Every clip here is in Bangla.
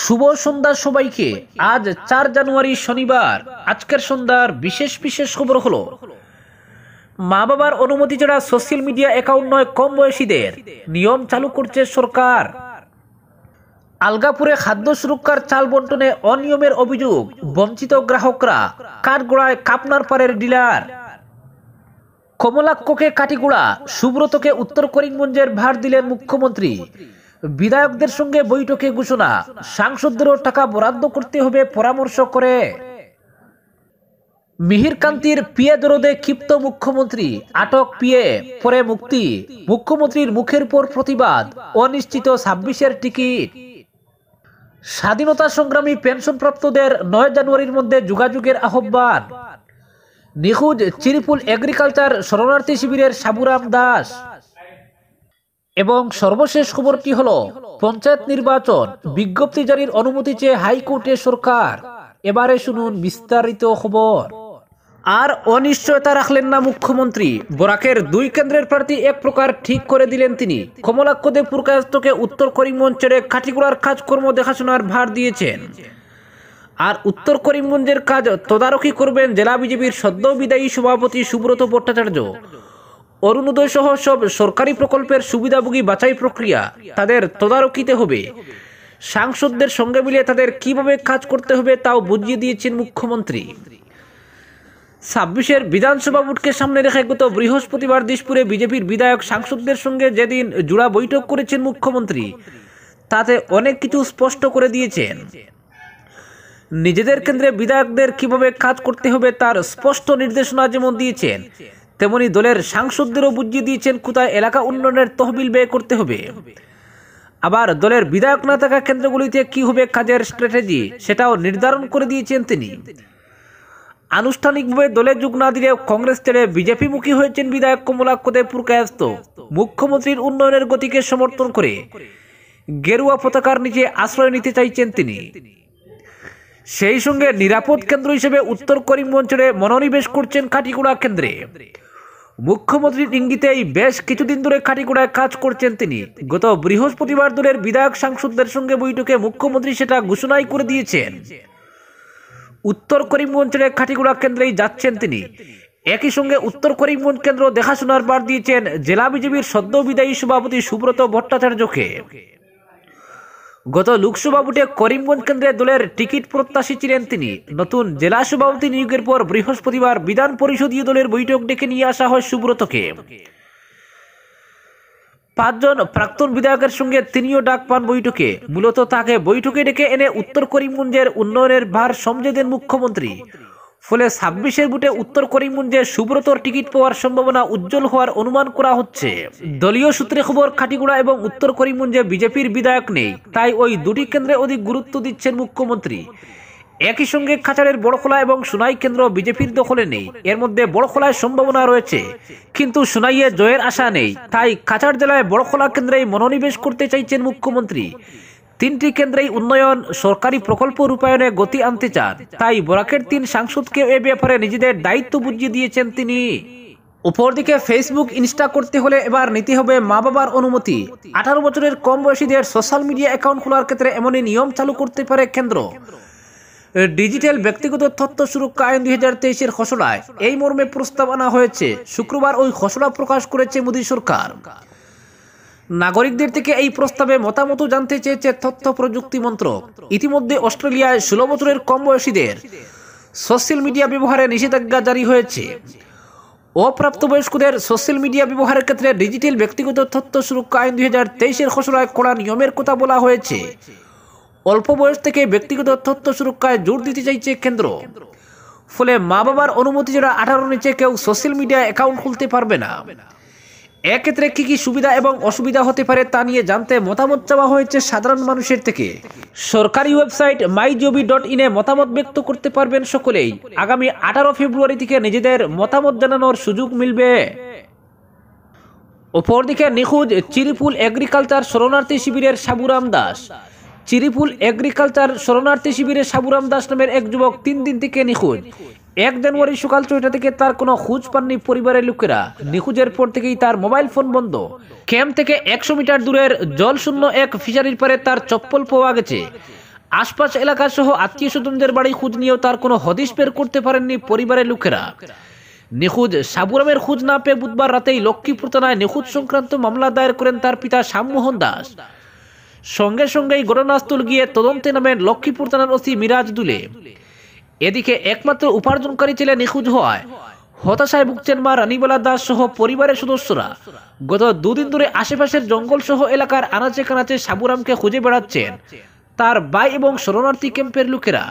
শুভ সন্ধ্যা সবাইকে। আজ 4 জানুয়ারি শনিবার। আজকের সন্ধ্যার বিশেষ বিশেষ খবর হলো, মা বাবার অনুমতি ছাড়া সোশ্যাল মিডিয়া অ্যাকাউন্ট নয় কম বয়সীদের, নিয়ম চালু করছে সরকার। আলগাপুরে খাদ্য সুরক্ষার চাল বন্টনে অনিয়মের অভিযোগ, বঞ্চিত গ্রাহকরা, কাঠগোড়ায় কাপনার পাড়ের ডিলার। কমলাক্ষকে কাটিগুড়া, সুব্রতকে উত্তর করিমগঞ্জের ভার দিলেন মুখ্যমন্ত্রী। বিধায়কদের সঙ্গে বৈঠকে ঘোষণা, সাংসদদেরও টাকা বরাদ্দ করতে হবে পরামর্শ করে। মিহিরকান্তির পিএ দরদে ক্ষিপ্ত মুখ্যমন্ত্রী, আটক পিএ পরে মুক্তি। মুখ্যমন্ত্রীর মুখের পর প্রতিবাদ, অনিশ্চিত 26-এর টিকিট। স্বাধীনতা সংগ্রামী পেনশনপ্রাপ্তদের 9 জানুয়ারির মধ্যে যোগাযোগের আহ্বান। নিখোঁজ চিরিপুল এগ্রিকালচার শরণার্থী শিবিরের সাবুরাম দাস। এবং সর্বশেষ খবরটি হলো, পঞ্চায়েত নির্বাচন বিজ্ঞপ্তি জারির অনুমতি চেয়ে হাইকোর্টে সরকার। এবারে শুনুন বিস্তারিত খবর। আর অনিশ্চয়তা রাখলেন না মুখ্যমন্ত্রী। বরাকের 2 কেন্দ্রের প্রার্থী এক প্রকার ঠিক করে দিলেন তিনি। কমলাক্ষদে পুরকায়স্থকে উত্তর করিমগঞ্জ ছেড়ে কাঠিগুড়ার কাজকর্ম দেখাশোনার ভার দিয়েছেন। আর উত্তর করিমগঞ্জের কাজ তদারকি করবেন জেলা বিজেপির সদ্য বিদায়ী সভাপতি সুব্রত ভট্টাচার্য। অরুণোদয় সহ সব সরকারি প্রকল্পের সুবিধাভোগী বাছাই প্রক্রিয়া তাদের তদারকিতে হবে। সাংসদদের সঙ্গে মিলিয়ে তাদের কিভাবে কাজ করতে হবে তাও বুঝিয়ে দিয়েছেন মুখ্যমন্ত্রী। 26-এর বিধানসভা ভোটকে সামনে রেখে গত বৃহস্পতিবার দিশপুরে বিজেপির বিধায়ক সাংসদদের সঙ্গে যেদিন জোড়া বৈঠক করেছেন মুখ্যমন্ত্রী, তাতে অনেক কিছু স্পষ্ট করে দিয়েছেন। নিজেদের কেন্দ্রে বিধায়কদের কিভাবে কাজ করতে হবে তার স্পষ্ট নির্দেশনা যেমন দিয়েছেন, তেমনি দলের সাংসদদেরও বুঝিয়ে দিয়েছেন কোথায় এলাকা উন্নয়নের তহবিল ব্যয় করতে হবে। আবার দলের বিধায়ক না থাকা কেন্দ্রগুলিতে কি হবে কাজের স্ট্র্যাটেজি, সেটাও নির্ধারণ করে দিয়েছেন তিনি। আনুষ্ঠানিকভাবে দলে যোগ না দিলেও কংগ্রেস ছেড়ে বিজেপিমুখী হয়েছেন বিধায়ক কমলাক্ষদে পুরকায়স্থ। মুখ্যমন্ত্রীর উন্নয়নের গতিকে সমর্থন করে গেরুয়া পতাকার নিচে আশ্রয় নিতে চাইছেন তিনি। সেই সঙ্গে নিরাপদ কেন্দ্র হিসেবে উত্তর করিমগঞ্জ ছেড়ে মনোনিবেশ করছেন কাঠিগুড়া কেন্দ্রে। মুখ্যমন্ত্রীর ইঙ্গিতেই বেশ কিছুদিন ধরে কাঠিগুড়ায় কাজ করছেন তিনি। গত বৃহস্পতিবার দলের বিধায়ক সাংসদদের সঙ্গে বৈঠকে মুখ্যমন্ত্রী সেটা ঘোষণাই করে দিয়েছেন। উত্তর করিমগঞ্জ ছেড়ে কাঠিগুড়া কেন্দ্রেই যাচ্ছেন তিনি। একই সঙ্গে উত্তর করিমগঞ্জ কেন্দ্র দেখাশোনার ভার দিয়েছেন জেলা বিজেপির সদ্য বিদায়ী সভাপতি সুব্রত ভট্টাচার্যকে। গত লোকসভা ভোটে করিমগঞ্জ কেন্দ্রে দলের টিকিট প্রত্যাশী ছিলেন তিনি। নতুন জেলা সভাপতি নিয়োগের পর বৃহস্পতিবার বিধান পরিষদীয় দলের বৈঠক ডেকে নিয়ে আসা হয় সুব্রতকে। 5 জন প্রাক্তন বিধায়কের সঙ্গে তিনিও ডাক পান বৈঠকে। মূলত তাকে বৈঠকে ডেকে এনে উত্তর করিমগঞ্জের উন্নয়নের ভার সমঝে দেন মুখ্যমন্ত্রী। ফলে 26-এর ভোটে উত্তর করিমগঞ্জে সুব্রতর টিকিট পাওয়ার সম্ভাবনা উজ্জ্বল হওয়ার অনুমান করা হচ্ছে। দলীয় সূত্রে খবর, কাঠিগুড়া এবং উত্তর করিমগঞ্জে বিজেপির বিধায়ক নেই, তাই ওই 2টি কেন্দ্রে অধিক গুরুত্ব দিচ্ছেন মুখ্যমন্ত্রী। একই সঙ্গে কাছাড়ের বড়খোলা এবং সোনাই কেন্দ্র বিজেপির দখলে নেই। এর মধ্যে বড়খোলায় সম্ভাবনা রয়েছে, কিন্তু সোনাইয়ে জয়ের আশা নেই। তাই কাছাড় জেলায় বড়খোলা কেন্দ্রেই মনোনিবেশ করতে চাইছেন মুখ্যমন্ত্রী। 3টি কেন্দ্রেই উন্নয়ন সরকারি প্রকল্প রূপায়ণে গতি আনতে চান। তাই বরাকের 3 সাংসদকে এ ব্যাপারে নিজেদের দায়িত্ব বুঝিয়ে দিয়েছেন তিনি। অপরদিকে ফেসবুক ইনস্টা করতে হলে এবার নিতে হবে মা বাবার অনুমতি। 18 বছরের কম বয়সীদের সোশ্যাল মিডিয়া অ্যাকাউন্ট খোলার ক্ষেত্রে এমনই নিয়ম চালু করতে পারে কেন্দ্র। ডিজিটাল ব্যক্তিগত তথ্য সুরক্ষা আইন 2023-এর খসড়ায় এই মর্মে প্রস্তাব আনা হয়েছে। শুক্রবার ওই খসড়া প্রকাশ করেছে মোদী সরকার। নাগরিকদের থেকে এই প্রস্তাবে মতামত জানতে চেয়েছে তথ্য প্রযুক্তি মন্ত্রক। ইতিমধ্যে অস্ট্রেলিয়ায় 16 বছরের কম বয়সীদের সোশ্যাল মিডিয়া ব্যবহারে নিষেধাজ্ঞা জারি হয়েছে। অপ্রাপ্তবয়স্কদের সোশ্যাল মিডিয়া ব্যবহারের ক্ষেত্রে ডিজিটাল ব্যক্তিগত তথ্য সুরক্ষা আইন 2023-এর খসড়ায় কড়া নিয়মের কথা বলা হয়েছে। অল্প বয়স থেকে ব্যক্তিগত তথ্য সুরক্ষায় জোর দিতে চাইছে কেন্দ্র। ফলে মা বাবার অনুমতি ছাড়া 18 নিচে কেউ সোশ্যাল মিডিয়া অ্যাকাউন্ট খুলতে পারবে না। এক্ষেত্রে কি কি সুবিধা এবং অসুবিধা হতে পারে তা নিয়ে জানতে মতামত চাওয়া হয়েছে সাধারণ মানুষের থেকে। সরকারি ওয়েবসাইট myjobi.in এ মতামত ব্যক্ত করতে পারবেন সকলেই। আগামী 18 ফেব্রুয়ারি থেকে নিজেদের মতামত জানানোর সুযোগ মিলবে। অপরদিকে নিখোঁজ চিরিপুল এগ্রিকালচার শরণার্থী শিবিরের সাবুরাম দাস। চিরিপুল এগ্রিকালচার শরণার্থী শিবিরের সাবুরাম দাস নামের এক যুবক 3 দিন থেকে নিখোঁজ। 1 জানুয়ারি সকাল 6টা থেকে তার কোনো খোঁজ পাননি পরিবারের লোকেরা। নিখোঁজের পর থেকেই তার মোবাইল ফোন বন্ধ। ক্যাম্প থেকে 100 মিটার দূরের জলশূন্য এক ফিশারির পারে তার চপ্পল পাওয়া গেছে। আশপাশ এলাকা সহ আত্মীয় স্বজনদের বাড়ি খোঁজ নিয়েও তার কোনো হদিশ বের করতে পারেননি পরিবারের লোকেরা। নিখোঁজ সাবুরামের খোঁজ না পেয়ে বুধবার রাতেই লক্ষ্মীপুর থানায় নিখোঁজ সংক্রান্ত মামলা দায়ের করেন তার পিতা শ্যামমোহন দাস। সঙ্গে সঙ্গেই ঘটনাস্থল গিয়ে তদন্তে নামেন লক্ষ্মীপুর থানার ওসি মিরাজ দুলে। এদিকে একমাত্র উপার্জনকারী ছেলে নিখোঁজ হওয়ায় হতাশায় ভুগছেন মা রানীবালা দাস সহ পরিবারের সদস্যরা। গত দুদিন ধরে আশেপাশের জঙ্গল সহ এলাকার আনাচে কানাচে সাবুরামকে খুঁজে বেড়াচ্ছেন তার ভাই এবং শরণার্থী ক্যাম্পের লোকেরা।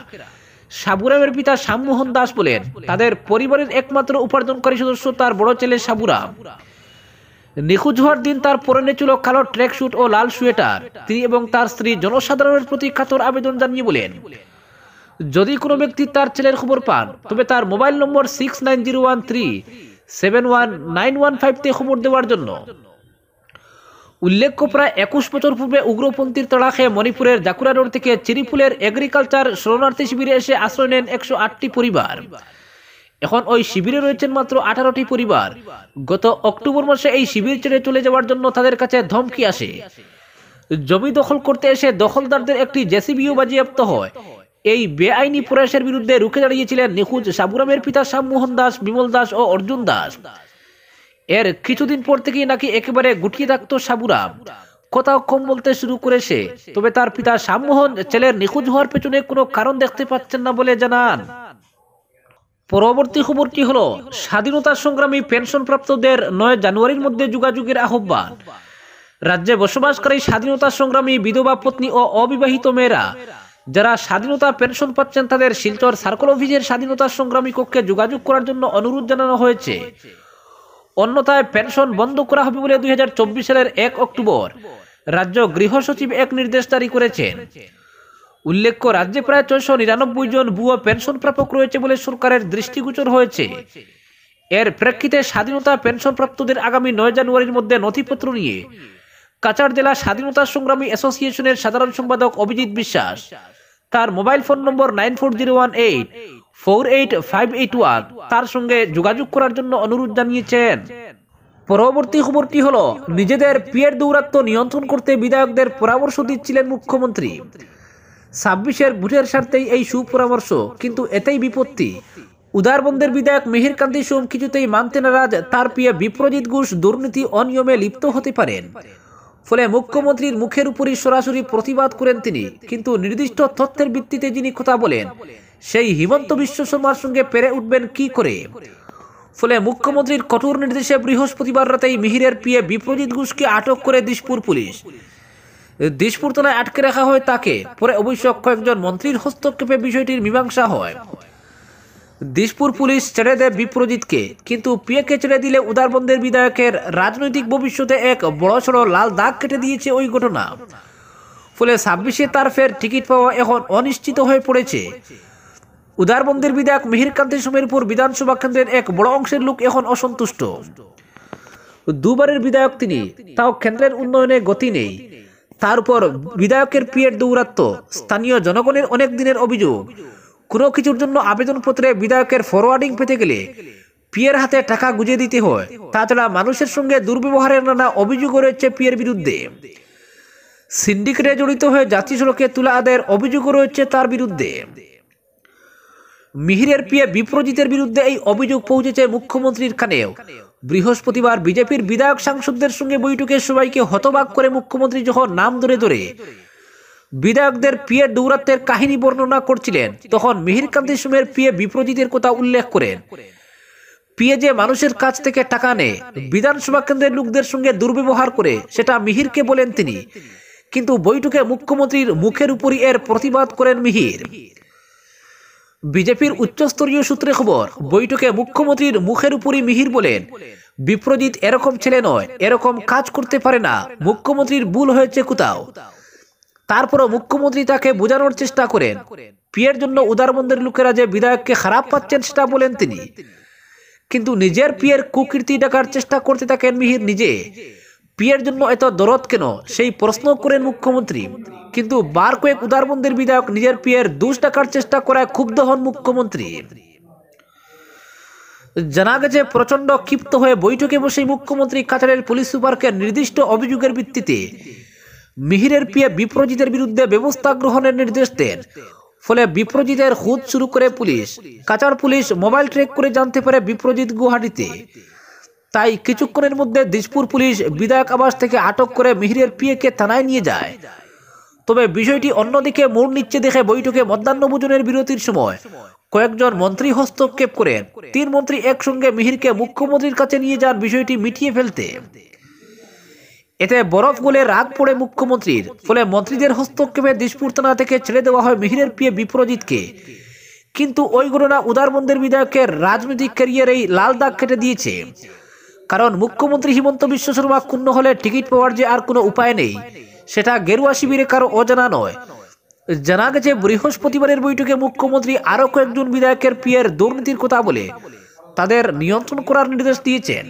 সাবুরামের পিতা শ্যামমোহন দাস বলেন, তাদের পরিবারের একমাত্র উপার্জনকারী সদস্য তার বড় ছেলে সাবুরাম। নিখোঁজ হওয়ার দিন তার পরনে ছিল কালো ট্র্যাক স্যুট ও লাল সোয়েটার। তিনি এবং তার স্ত্রী জনসাধারণের প্রতি কাতর আবেদন জানিয়ে বলেন, যদি কোনো ব্যক্তি তার ছেলের খবর পান তবে তার মোবাইল নম্বর 6901371915 খবর দেওয়ার জন্য। উল্লেখ্য, প্রায় 21 বছর পূর্বে উগ্রপন্থীর তড়া খেয়ে মণিপুরের জাকুরা রোড থেকে চিরিফুলের এগ্রিকালচার শরণার্থী শিবিরে এসে আশ্রয় নেন 108টি পরিবার। এখন ওই শিবিরে রয়েছেন মাত্র 18টি পরিবার। গত অক্টোবর মাসে এই শিবির ছেড়ে চলে যাওয়ার জন্য তাদের কাছে ধমকি আসে। জমি দখল করতে এসে দখলদারদের একটি জেসিবিও বাজেয়াপ্ত হয়। এই বেআইনি প্রয়াসের বিরুদ্ধে রুখে দাঁড়িয়েছিলেন নিখোঁজ সাবুরামের পিতা শ্যামমোহন দাস, বিমল দাস ও অর্জুন দাস। এর কিছুদিন পর থেকেই নাকি একেবারে গুটিয়ে থাকত সাবুরাম। কোথাও কম বলতে শুরু করেছে। তবে তার পিতা শ্যামমোহন ছেলের নিখোঁজ হওয়ার পেছনে কোনো কারণ দেখতে পাচ্ছেন না বলে জানান। পরবর্তী খবরটি হলো, স্বাধীনতা সংগ্রামী পেনশনপ্রাপ্তদের 9 জানুয়ারির মধ্যে যোগাযোগের আহ্বান। রাজ্যে বসবাসকারী স্বাধীনতা সংগ্রামী বিধবা পত্নী ও অবিবাহিত মেয়েরা যারা স্বাধীনতা পেনশন পাচ্ছেন তাদের শিলচর সার্কেল অফিসের স্বাধীনতা সংগ্রামী কক্ষে যোগাযোগ করার জন্য অনুরোধ জানানো হয়েছে। অন্যথায় পেনশন বন্ধ করা হবে বলে 2024 সালের 1 অক্টোবর রাজ্য গৃহ সচিব এক নির্দেশ জারি করেছেন। উল্লেখ্য, রাজ্যে প্রায় 699 জন ভুয়ো পেনশন প্রাপক রয়েছে বলে সরকারের দৃষ্টিগোচর হয়েছে। এর প্রেক্ষিতে স্বাধীনতা পেনশন প্রাপ্তদের আগামী 9 জানুয়ারির মধ্যে নথিপত্র নিয়ে কাছাড় জেলা স্বাধীনতা সংগ্রামী অ্যাসোসিয়েশনের সাধারণ সম্পাদক অভিজিৎ বিশ্বাস তার মোবাইল ফোন নম্বর 9401848581 তার সঙ্গে যোগাযোগ করার জন্য অনুরোধ জানিয়েছেন। পরবর্তী খবরটি হলো, নিজেদের পিয়ের দৌরাত্ম্য নিয়ন্ত্রণ করতে বিধায়কদের পরামর্শ দিচ্ছিলেন মুখ্যমন্ত্রী। 26-এর ভোটের স্বার্থেই এই সুপরামর্শ, কিন্তু এতেই বিপত্তি। উদারবন্দের বিধায়ক মিহির কান্তি সোম কিছুতেই মানতে নারাজ তার পিয়ে বিপ্রজিৎ ঘোষ দুর্নীতি অনিয়মে লিপ্ত হতে পারেন। ফলে মুখ্যমন্ত্রীর মুখের উপরই সরাসরি প্রতিবাদ করেন তিনি। কিন্তু নির্দিষ্ট তথ্যের ভিত্তিতে যিনি কথা বলেন সেই হিমন্ত বিশ্ব শর্মার সঙ্গে পেরে উঠবেন কি করে? ফলে মুখ্যমন্ত্রীর কঠোর নির্দেশে বৃহস্পতিবার রাতেই মিহিরের পিয়ে বিপ্রজিৎ ঘোষকে আটক করে দিশপুর পুলিশ। দিশপুর থানায় আটকে রাখা হয় তাকে। পরে অবশ্য কয়েকজন মন্ত্রীর হস্তক্ষেপে বিষয়টির মীমাংসা হয়। দিশপুর পুলিশ ছেড়ে দেয় বিপ্রজিৎকে, কিন্তু পিএকে ছেড়ে দিলে উদারবন্দের বিধায়কের রাজনৈতিক ভবিষ্যতে এক বড়সড় লাল দাগ কেটে দিয়েছে ওই ঘটনা। ফলে 26-এ তার ফের টিকিট পাওয়া এখন অনিশ্চিত হয়ে পড়েছে। উদারবন্দের বিধায়ক মিহির কান্তি সোমেরপুর বিধানসভা কেন্দ্রের এক বড় অংশের লোক এখন অসন্তুষ্ট। দুবারের বিধায়ক তিনি, তাও কেন্দ্রের উন্নয়নে গতি নেই। তার উপর বিধায়কের পিয়ের দৌরাত্ম্য। স্থানীয় জনগণের অনেক দিনের অভিযোগ, কোনো কিছুর জন্য আবেদনপত্রে বিধায়কের ফরওয়ার্ডিং পেতে গেলে পিয়ের হাতে টাকা গুঁজে দিতে হয়। তাছাড়া মানুষের সঙ্গে দুর্ব্যবহারের নানা অভিযোগও রয়েছে পিয়ের বিরুদ্ধে। সিন্ডিকেটে জড়িত হয়ে জাতীয় সড়কে তুলা আদায়ের অভিযোগও রয়েছে তার বিরুদ্ধে। মিহিরের পিয়ে বিপ্রজিতের বিরুদ্ধে এই অভিযোগ পৌঁছেছে মুখ্যমন্ত্রীর কানেও। বৃহস্পতিবার বিজেপির বিধায়ক সাংসদদের সঙ্গে বৈঠকে সবাইকে হতবাক করে মুখ্যমন্ত্রী যখন নাম ধরে ধরে বিধায়কদের পিয়ের দৌরাত্মের কাহিনী বর্ণনা করছিলেন, তখন মিহির কান্তি সোমের পিয়ে বিপ্রজিতের কথা উল্লেখ করেন। পিয়ে যে মানুষের কাছ থেকে টাকা নেয়, বিধানসভা কেন্দ্রের লোকদের সঙ্গে দুর্ব্যবহার করে, সেটা মিহিরকে বলেন তিনি। কিন্তু বৈঠকে মুখ্যমন্ত্রীর মুখের উপরই এর প্রতিবাদ করেন মিহির। বিজেপির উচ্চস্তরীয় সূত্রে খবর, বৈঠকে মুখ্যমন্ত্রীর মুখের উপরই মিহির বলেন, বিপ্রজিৎ এরকম ছেলে নয়, এরকম কাজ করতে পারে না, মুখ্যমন্ত্রীর ভুল হয়েছে কোথাও। তারপরও মুখ্যমন্ত্রী তাকে বোঝানোর চেষ্টা করেন। পিয়ের জন্য উদারবন্দের লোকেরা যে বিধায়ককে খারাপ পাচ্ছেন সেটা বলেন তিনি। কিন্তু নিজের পিয়ের কুকীর্তি ডাকার চেষ্টা করতে থাকেন মিহির নিজে। পিয়ের জন্য এত দরদ কেন, সেই প্রশ্ন করেন মুখ্যমন্ত্রী। কিন্তু বার কয়েক উদারবন্দের বিধায়ক নিজের পিয়ের দোষ ডাকার চেষ্টা করায় ক্ষুব্ধ হন মুখ্যমন্ত্রী। জানা গেছে, প্রচন্ড ক্ষিপ্ত হয়ে বৈঠকে বসে মুখ্যমন্ত্রী কাছাড়ের পুলিশ সুপারকে নির্দিষ্ট অভিযোগের ভিত্তিতে মিহিরের পিএ বিপ্রজিতের বিরুদ্ধে ব্যবস্থা গ্রহণের নির্দেশ দেন। ফলে বিপ্রজিতের খোঁজ শুরু করে police. Cachar police mobile track করে জানতে পারে বিপ্রজিৎ গুয়াহাটিতে। তাই কিছুক্ষণের মধ্যে দিশপুর পুলিশ বিধায়ক আবাস থেকে আটক করে মিহিরের পিএকে থানায় নিয়ে যায়। তবে বিষয়টি অন্যদিকে মোড় নিচ্ছে দেখে বৈঠকে মধ্যাহ্নভোজনের বিরতির সময় কয়েকজন মন্ত্রী হস্তক্ষেপ করেন। 3 মন্ত্রী একসঙ্গে মিহিরকে মুখ্যমন্ত্রীর কাছে নিয়ে যান বিষয়টি মিটিয়ে ফেলতে। এতে বরফ গলে রাগ পড়ে মুখ্যমন্ত্রীর। ফলে মন্ত্রীদের হস্তক্ষেপে দিশপুর থানা থেকে ছেড়ে দেওয়া হয় মিহিরের পিএ বিপ্রজিৎকে। কিন্তু ওই ঘটনা উদারবন্দের বিধায়কের রাজনৈতিক ক্যারিয়ারেই লাল দাগ কেটে দিয়েছে। কারণ মুখ্যমন্ত্রী হিমন্ত বিশ্ব শর্মা ক্ষুণ্ণ হলে টিকিট পাওয়ার যে আর কোনো উপায় নেই, সেটা গেরুয়া শিবিরে কারো অজানা নয়। জানা গেছে বৃহস্পতিবারের বৈঠকে মুখ্যমন্ত্রী আরো কয়েকজন বিধায়কের পিএর দুর্নীতির কথা বলে তাদের নিয়ন্ত্রণ করার নির্দেশ দিয়েছেন।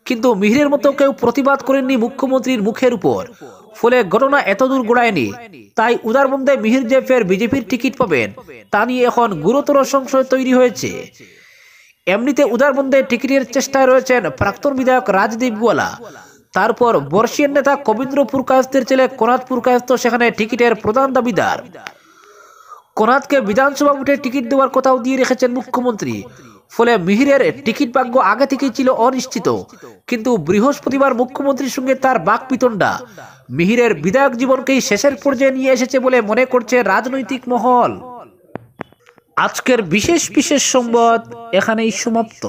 কিন্তু মিহিরের মতো কেউ প্রতিবাদ করেননি মুখ্যমন্ত্রীর মুখের উপর। ফলে ঘটনা এতদূর গোড়ায়নি। তাই উদারবন্দে মিহির যে ফের বিজেপির টিকিট পাবেন তা নিয়ে এখন গুরুতর সংশয় তৈরি হয়েছে। এমনিতে উদারবন্দে টিকিটের চেষ্টায় রয়েছেন প্রাক্তন বিধায়ক রাজদীপ গোয়ালা। তারপর বর্ষিয়ান নেতা কবীন্দ্রপুর কায়স্থের ছেলে কোনাথপুর কায়স্থ সেখানে টিকিটের প্রধান দাবিদার। কোনাথকে বিধানসভা ভোটে টিকিট দেওয়ার কথাও দিয়ে রেখেছেন মুখ্যমন্ত্রী। ফলে মিহিরের টিকিট ভাগ্য আগে থেকেই ছিল অনিশ্চিত। কিন্তু বৃহস্পতিবার মুখ্যমন্ত্রীর সঙ্গে তার বাকবিতণ্ডা মিহিরের বিধায়ক জীবনকেই শেষের পর্যায়ে নিয়ে এসেছে বলে মনে করছে রাজনৈতিক মহল। আজকের বিশেষ সংবাদ এখানেই সমাপ্ত।